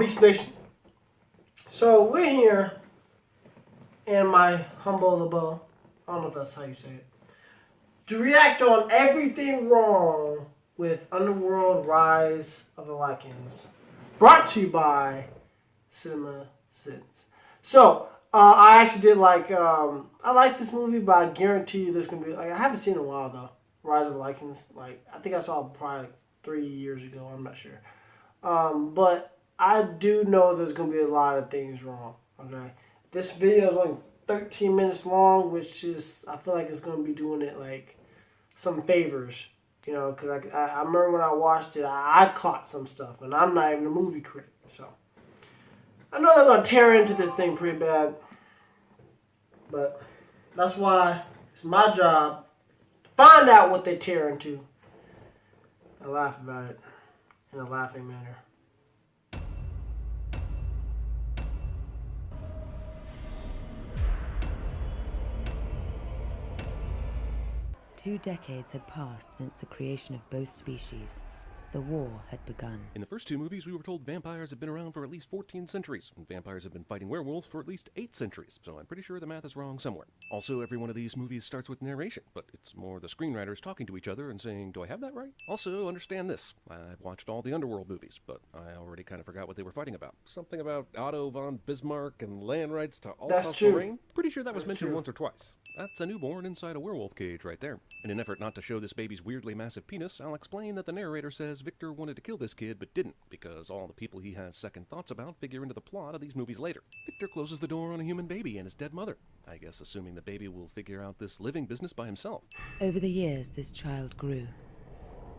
Beast Nation. So we're here in my humble abode, I don't know if that's how you say it, to react on everything wrong with Underworld Rise of the Lycans. Brought to you by CinemasSins. So, I actually did I like this movie, but I guarantee you there's going to be, I haven't seen it in a while though, Rise of the Lycans. I think I saw it probably 3 years ago, I'm not sure. But I do know there's going to be a lot of things wrong, okay? This video is only 13 minutes long, which is, I feel like it's going to be doing it some favors, you know, because I remember when I watched it, I caught some stuff, and I'm not even a movie critic, so. I know they're going to tear into this thing pretty bad, but that's why it's my job to find out what they tear into and laugh about it in a laughing manner. 2 decades had passed since the creation of both species. The war had begun. In the first 2 movies, we were told vampires had been around for at least 14 centuries, and vampires have been fighting werewolves for at least 8 centuries, so I'm pretty sure the math is wrong somewhere. Also, every one of these movies starts with narration, but it's more the screenwriters talking to each other and saying, do I have that right? Also, understand this. I've watched all the Underworld movies, but I already kind of forgot what they were fighting about. Something about Otto von Bismarck and land rights to Alsace-Lorraine? Pretty sure that was mentioned once or twice. That's a newborn inside a werewolf cage right there. In an effort not to show this baby's weirdly massive penis, I'll explain that the narrator says Victor wanted to kill this kid but didn't, because all the people he has second thoughts about figure into the plot of these movies later. Victor closes the door on a human baby and his dead mother, I guess assuming the baby will figure out this living business by himself. Over the years, this child grew.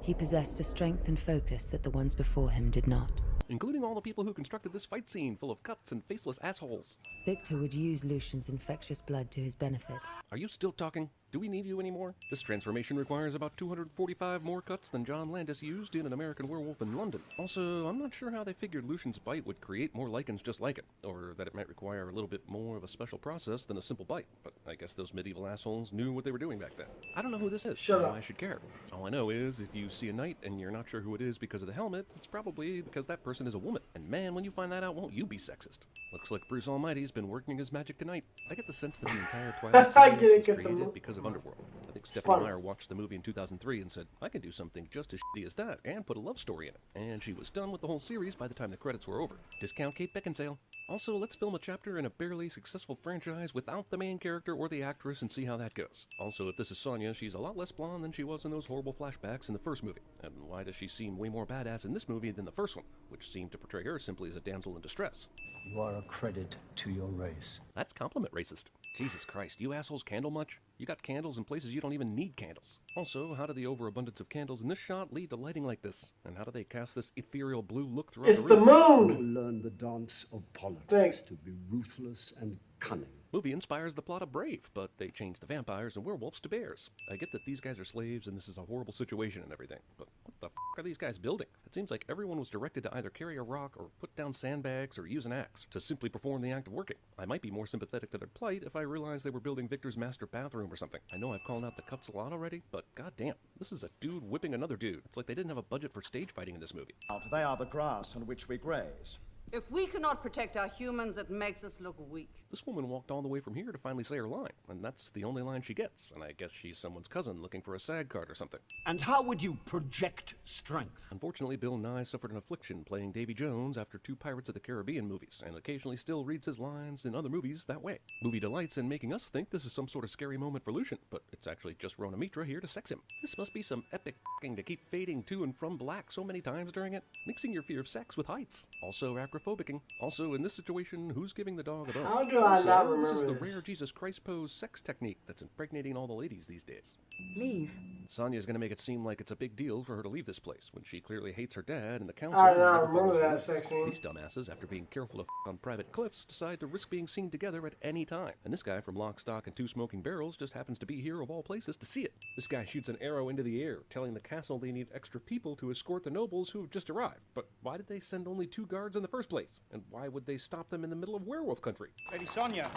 He possessed a strength and focus that the ones before him did not. Including all the people who constructed this fight scene full of cuts and faceless assholes. Victor would use Lucian's infectious blood to his benefit. Are you still talking? Do we need you anymore? This transformation requires about 245 more cuts than John Landis used in An American Werewolf in London. Also, I'm not sure how they figured Lucian's bite would create more Lycans just like it, or that it might require a little bit more of a special process than a simple bite, but I guess those medieval assholes knew what they were doing back then. I don't know who this is, so I should care. All I know is, if you see a knight and you're not sure who it is because of the helmet, it's probably because that person is a woman. And man, when you find that out, won't you be sexist? Looks like Bruce Almighty's been working his magic tonight. I get the sense that the entire Twilight series was created because of Underworld. I think Stephanie Meyer watched the movie in 2003 and said, I can do something just as shitty as that and put a love story in it. And she was done with the whole series by the time the credits were over. Discount Kate Beckinsale. Also, let's film a chapter in a barely successful franchise without the main character or the actress and see how that goes. Also, if this is Sonya, she's a lot less blonde than she was in those horrible flashbacks in the first movie. And why does she seem way more badass in this movie than the first one, which seemed to portray her simply as a damsel in distress? You are a credit to your race. That's compliment racist. Jesus Christ, you assholes candle much? You got candles in places you don't even need candles. Also, how did the overabundance of candles in this shot lead to lighting like this? And how do they cast this ethereal blue look throughout the room? It's the moon! You will learn the dance of politics to be ruthless and cunning. Movie inspires the plot of Brave, but they changed the vampires and werewolves to bears. I get that these guys are slaves and this is a horrible situation and everything, but what the f*** are these guys building? It seems like everyone was directed to either carry a rock or put down sandbags or use an axe to simply perform the act of working. I might be more sympathetic to their plight if I realized they were building Victor's master bathroom or something. I know I've called out the cuts a lot already, but goddamn, this is a dude whipping another dude. It's like they didn't have a budget for stage fighting in this movie. They are the grass on which we graze. If we cannot protect our humans, it makes us look weak. This woman walked all the way from here to finally say her line, and that's the only line she gets, and I guess she's someone's cousin looking for a SAG card or something. And how would you project strength? Unfortunately, Bill Nye suffered an affliction playing Davy Jones after 2 Pirates of the Caribbean movies, and occasionally still reads his lines in other movies that way. Movie delights in making us think this is some sort of scary moment for Lucian, but it's actually just Rona Mitra here to sex him. This must be some epic f***ing to keep fading to and from black so many times during it, mixing your fear of sex with heights. Also acrophobicing. Also, in this situation, who's giving the dog a bone? How do I not remember this? Is the this? rare Jesus Christ pose sex technique that's impregnating all the ladies these days. Leave. Sonya's gonna make it seem like it's a big deal for her to leave this place, when she clearly hates her dad and the council. I do not remember that sex scene. These dumbasses, after being careful to f*** on private cliffs, decide to risk being seen together at any time. And this guy from Lock, Stock, and 2 Smoking Barrels just happens to be here of all places to see it. This guy shoots an arrow into the air, telling the castle they need extra people to escort the nobles who have just arrived. But why did they send only 2 guards in the first place? And why would they stop them in the middle of werewolf country? Lady Sonya,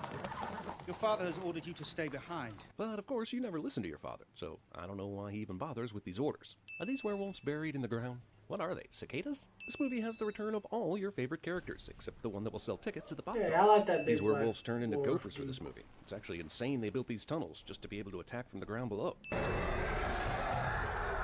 Your father has ordered you to stay behind. But of course, you never listen to your father, so I don't know why he even bothers with these orders. Are these werewolves buried in the ground? What are they, cicadas? This movie has the return of all your favorite characters, except the one that will sell tickets at the box office. I like that big These werewolves black turn into dwarf gophers for dude. this movie. It's actually insane they built these tunnels just to be able to attack from the ground below.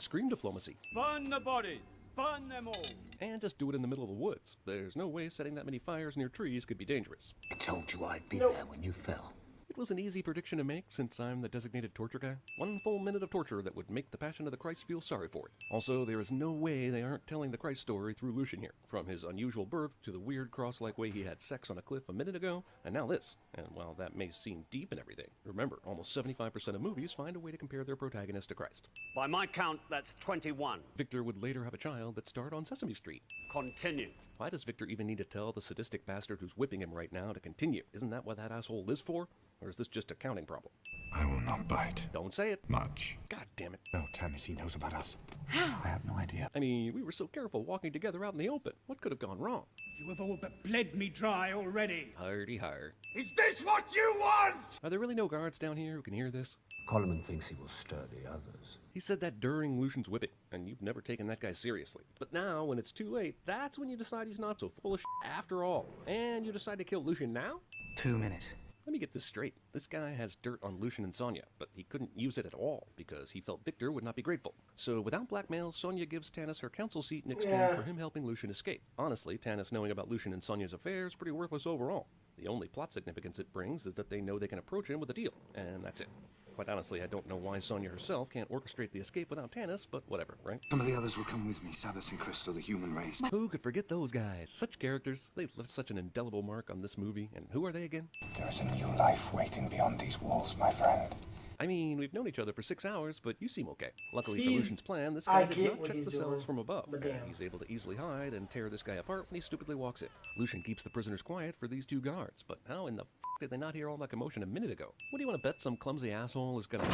Scream diplomacy. Burn the bodies! Burn them all! And just do it in the middle of the woods. There's no way setting that many fires near trees could be dangerous. I told you I'd be there when you fell. It was an easy prediction to make, since I'm the designated torture guy. 1 full minute of torture that would make the Passion of the Christ feel sorry for it. Also, there is no way they aren't telling the Christ story through Lucian here. From his unusual birth, to the weird cross-like way he had sex on a cliff a minute ago, and now this. And while that may seem deep and everything, remember, almost 75% of movies find a way to compare their protagonist to Christ. By my count, that's 21. Victor would later have a child that starred on Sesame Street. Continue. Why does Victor even need to tell the sadistic bastard who's whipping him right now to continue? Isn't that what that asshole lives for? Or is this just a counting problem? I will not bite. Don't say it. Much. God damn it. No, Tennessee knows about us. How? I have no idea. I mean, we were so careful walking together out in the open. What could have gone wrong? You have all but bled me dry already. Hardy har. Is this what you want? Are there really no guards down here who can hear this? Coleman thinks he will stir the others. He said that during Lucian's whipping, and you've never taken that guy seriously. But now, when it's too late, that's when you decide he's not so full of shit after all. And you decide to kill Lucian now? 2 minutes. Let me get this straight. This guy has dirt on Lucian and Sonya, but he couldn't use it at all because he felt Victor would not be grateful. So without blackmail, Sonya gives Tanis her council seat in exchange for him helping Lucian escape. Honestly, Tanis knowing about Lucian and Sonya's affair is pretty worthless overall. The only plot significance it brings is that they know they can approach him with a deal, and that's it. Quite honestly, I don't know why Sonya herself can't orchestrate the escape without Tanis, but whatever, right? Some of the others will come with me, Sabas and Crystal, the human race. Who could forget those guys? Such characters. They've left such an indelible mark on this movie. And who are they again? There is a new life waiting beyond these walls, my friend. I mean, we've known each other for 6 hours, but you seem okay. Luckily for He's- Lucian's plan, this guy I did get not what check he's the cells doing, from above, but and damn. he's able to easily hide and tear this guy apart when he stupidly walks in. Lucian keeps the prisoners quiet for these 2 guards, but how in the f*** did they not hear all that commotion a minute ago? What do you want to bet some clumsy asshole is gonna...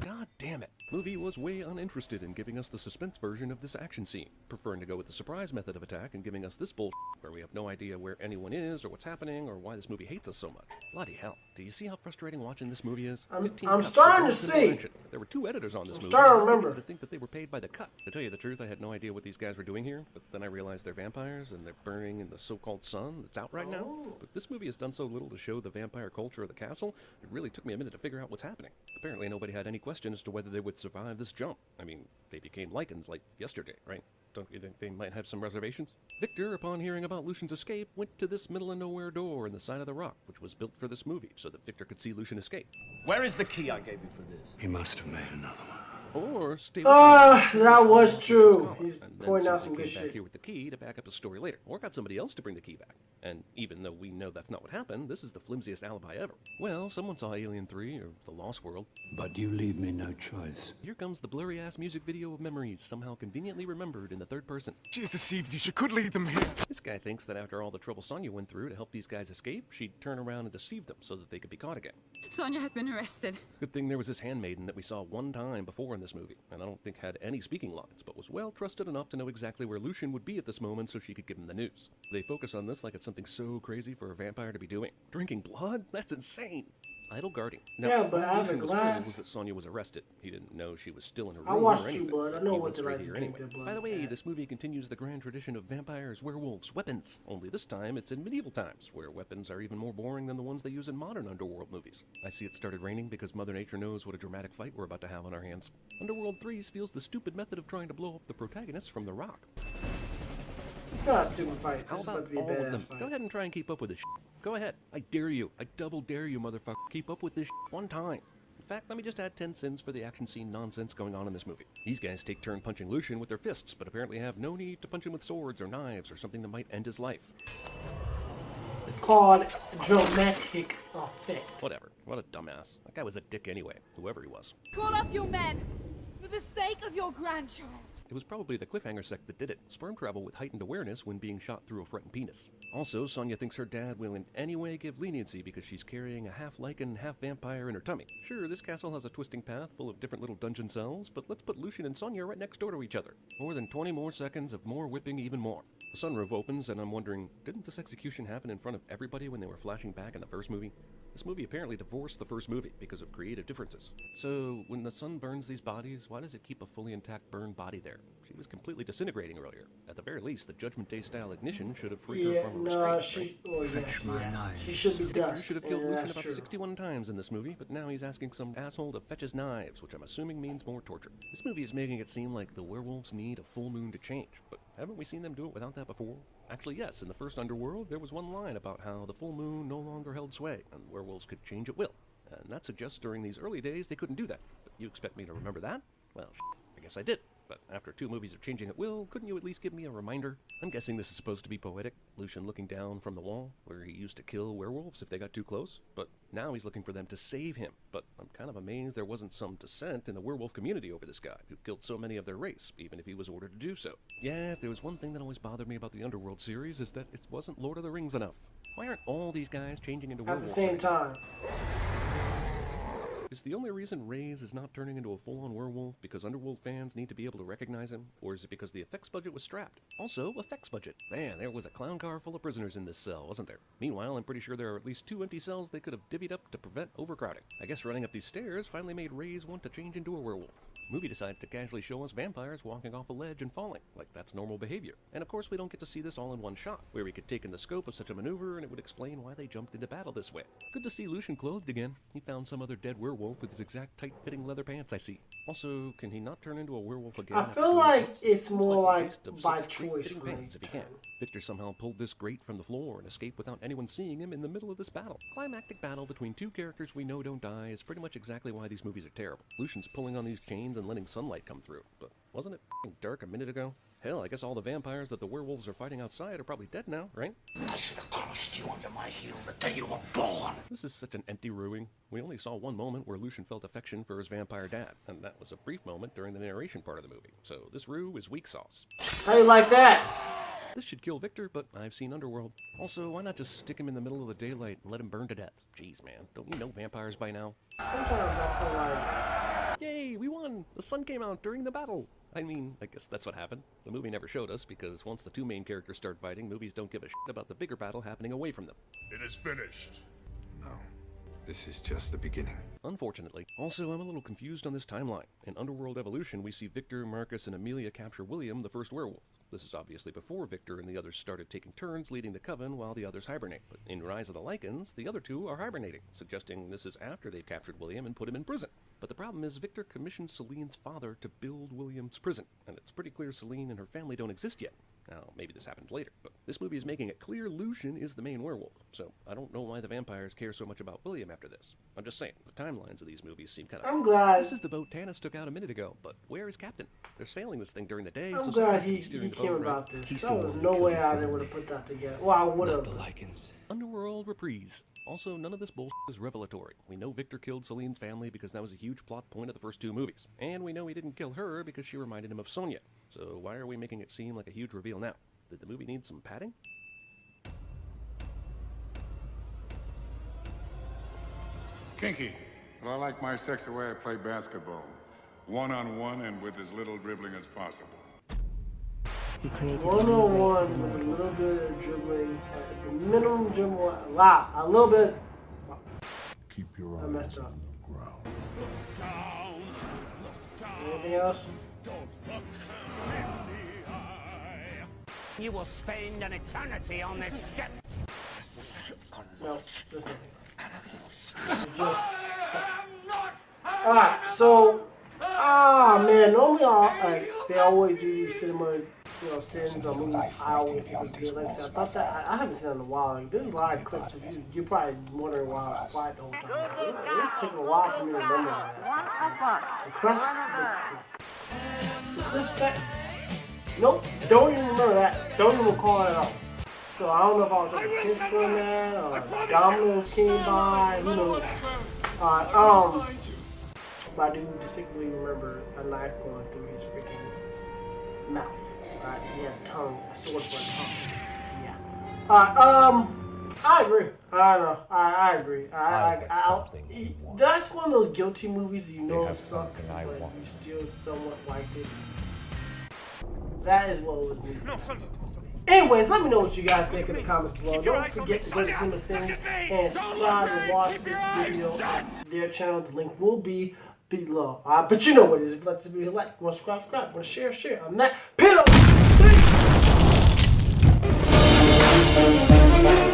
God damn it. Movie was way uninterested in giving us the suspense version of this action scene, preferring to go with the surprise method of attack and giving us this bullshit where we have no idea where anyone is or what's happening or why this movie hates us so much. Bloody hell. Do you see how frustrating watching this movie is? I'm 15 starting cuts for to one see. simple action. There were 2 editors on this movie. starting to and I remember. began to think that they were paid by the cut. To tell you the truth, I had no idea what these guys were doing here, but then I realized they're vampires and they're burning in the so-called sun that's out right now. But this movie has done so little to show the vampire culture of the castle, it really took me a minute to figure out what's happening. Apparently nobody had any question as to whether they would survive this jump. I mean, they became Lycans like yesterday, right? Don't you think they might have some reservations? Victor, upon hearing about Lucian's escape, went to this middle-of-nowhere door in the side of the rock, which was built for this movie, so that Victor could see Lucian escape. Where is the key I gave you for this? He must have made another one. Or stay that was true. He's and then pointing out somebody some good came back shit. here with the key to back up his story later, or got somebody else to bring the key back. And even though we know that's not what happened, this is the flimsiest alibi ever. Well, someone saw Alien 3 or The Lost World. But you leave me no choice. Here comes the blurry-ass music video of memories, somehow conveniently remembered in the third person. She has deceived you. She could lead them here. This guy thinks that after all the trouble Sonya went through to help these guys escape, she'd turn around and deceive them so that they could be caught again. Sonya has been arrested. Good thing there was this handmaiden that we saw one time before in this movie, and I don't think had any speaking lines, but was well trusted enough to know exactly where Lucian would be at this moment so she could give him the news. They focus on this like it's something so crazy for a vampire to be doing. Drinking blood? That's insane! Idle guarding. Now, Yeah, but what I have a Lucian was told glass. was that Sonya was arrested. He didn't know she was still in her room I watched or True anything. Blood. I but know he what went they straight like to here drink anyway. their blood. By the way, Yeah. this movie continues the grand tradition of vampires, werewolves, weapons. Only this time it's in medieval times, where weapons are even more boring than the ones they use in modern Underworld movies. I see it started raining because Mother Nature knows what a dramatic fight we're about to have on our hands. Underworld 3 steals the stupid method of trying to blow up the protagonist from the rock. It's not a stupid fight. How This is about about to be a all of badass them? fight. Go ahead and try and keep up with this shit. Go ahead. I dare you. I double dare you, motherfucker. Keep up with this shit one time. In fact, let me just add 10 sins for the action scene nonsense going on in this movie. These guys take turn punching Lucian with their fists, but apparently have no need to punch him with swords or knives or something that might end his life. It's called dramatic effect. Whatever. What a dumbass. That guy was a dick anyway, whoever he was. Call up your men for the sake of your grandchild. It was probably the cliffhanger sect that did it. Sperm travel with heightened awareness when being shot through a threatened penis. Also, Sonya thinks her dad will in any way give leniency because she's carrying a half Lycan, half vampire in her tummy. Sure, this castle has a twisting path full of different little dungeon cells, but let's put Lucian and Sonya right next door to each other. More than 20 more seconds of more whipping even more. The sunroof opens and I'm wondering, didn't this execution happen in front of everybody when they were flashing back in the first movie? This movie apparently divorced the first movie because of creative differences. So, when the sun burns these bodies, why does it keep a fully intact burned body there? She was completely disintegrating earlier. At the very least, the Judgment Day style ignition should have freed her from a restraint, she should be Victor dust. should have killed Yeah, Lucian that's about true. 61 times in this movie, but now he's asking some asshole to fetch his knives, which I'm assuming means more torture. This movie is making it seem like the werewolves need a full moon to change, but haven't we seen them do it without that before? Actually, yes, in the first Underworld, there was one line about how the full moon no longer held sway, and werewolves could change at will. And that suggests during these early days they couldn't do that. But you expect me to remember that? Well, I guess I did. But after 2 movies of changing at will, couldn't you at least give me a reminder? I'm guessing this is supposed to be poetic, Lucian looking down from the wall, where he used to kill werewolves if they got too close. But now he's looking for them to save him. But I'm kind of amazed there wasn't some dissent in the werewolf community over this guy, who killed so many of their race, even if he was ordered to do so. Yeah, if there was one thing that always bothered me about the Underworld series, is that it wasn't Lord of the Rings enough. Why aren't all these guys changing into werewolves At the same time. Is the only reason Reyes is not turning into a full-on werewolf because Underworld fans need to be able to recognize him? Or is it because the effects budget was strapped? Also, effects budget. Man, there was a clown car full of prisoners in this cell, wasn't there? Meanwhile, I'm pretty sure there are at least 2 empty cells they could have divvied up to prevent overcrowding. I guess running up these stairs finally made Reyes want to change into a werewolf. The movie decides to casually show us vampires walking off a ledge and falling, like that's normal behavior. And of course we don't get to see this all in one shot, where we could take in the scope of such a maneuver and it would explain why they jumped into battle this way. Good to see Lucian clothed again. He found some other dead werewolf with his exact tight-fitting leather pants, I see. Also, can he not turn into a werewolf again? I feel like it's more like by choice. Pants if he can. Victor somehow pulled this grate from the floor and escaped without anyone seeing him in the middle of this battle. Climactic battle between 2 characters we know don't die is pretty much exactly why these movies are terrible. Lucian's pulling on these chains and letting sunlight come through, but wasn't it f***ing dark a minute ago? Hell, I guess all the vampires that the werewolves are fighting outside are probably dead now, right? I should have crossed you under my heel the day you were born. This is such an empty ruin. We only saw one moment where Lucian felt affection for his vampire dad, and that was a brief moment during the narration part of the movie. So this rue is weak sauce. How you like that? This should kill Victor, but I've seen Underworld. Also, why not just stick him in the middle of the daylight and let him burn to death? Jeez, man, don't you know vampires by now? Sometimes I feel like... Yay, we won! The sun came out during the battle! I mean, I guess that's what happened. The movie never showed us, because once the 2 main characters start fighting, movies don't give a shit about the bigger battle happening away from them. It is finished. No. This is just the beginning. Unfortunately. Also, I'm a little confused on this timeline. In Underworld Evolution, we see Victor, Marcus, and Amelia capture William, the first werewolf. This is obviously before Victor and the others started taking turns leading the coven while the others hibernate. But in Rise of the Lycans, the other 2 are hibernating, suggesting this is after they've captured William and put him in prison. But the problem is Victor commissioned Celine's father to build William's prison, and it's pretty clear Celine and her family don't exist yet. Now, maybe this happened later, but this movie is making it clear Lucian is the main werewolf, so I don't know why the vampires care so much about William after this. I'm just saying, the timelines of these movies seem kind of... I'm glad... This is the boat Tanis took out a minute ago, but where is Captain? They're sailing this thing during the day, I'm so glad he steering the came boat, about right? this. There was no way I would have put that together. Well, I would have. The Lycans. Underworld reprise. Also, none of this bullshit is revelatory. We know Victor killed Celine's family because that was a huge plot point of the first 2 movies. And we know he didn't kill her because she reminded him of Sonia. So why are we making it seem like a huge reveal now? Did the movie need some padding? Kinky, but I like my sex the way I play basketball. One-on-one and with as little dribbling as possible. He created one-on-one with a little bit of dribbling, at the minimum dribbling, a little bit. Keep your eyes I messed up. on the ground. Anything else? You will spend an eternity on this ship. No, there's nothing. Just. Alright, so. Man, normally they always do these cinema, sins or movies. I always think it's good. Like I said, I thought that I haven't seen it in a while. Like, there's a lot of clips of you. You're probably wondering why I was quiet the whole time. It's taking a while for me to remember that stuff. The cliff text. Nope, don't even remember that. Don't even recall it at all. So I don't know if I was like kids doing that or Domino's came by. Who knows? But I do distinctly remember a knife going through his freaking mouth. He had a tongue, a sword for a tongue. Yeah. I agree. I don't know. I agree. That's one of those guilty movies that you know sucks, but you still somewhat liked it. That is what was moving. No, son. Anyways, let me know what you guys think in the comments below. Don't forget to go to CinemasSins and subscribe and watch this video on their channel. The link will be below. But you know what it is. If you like this video, like. Want to subscribe. Want to share. I'm that PWBeast.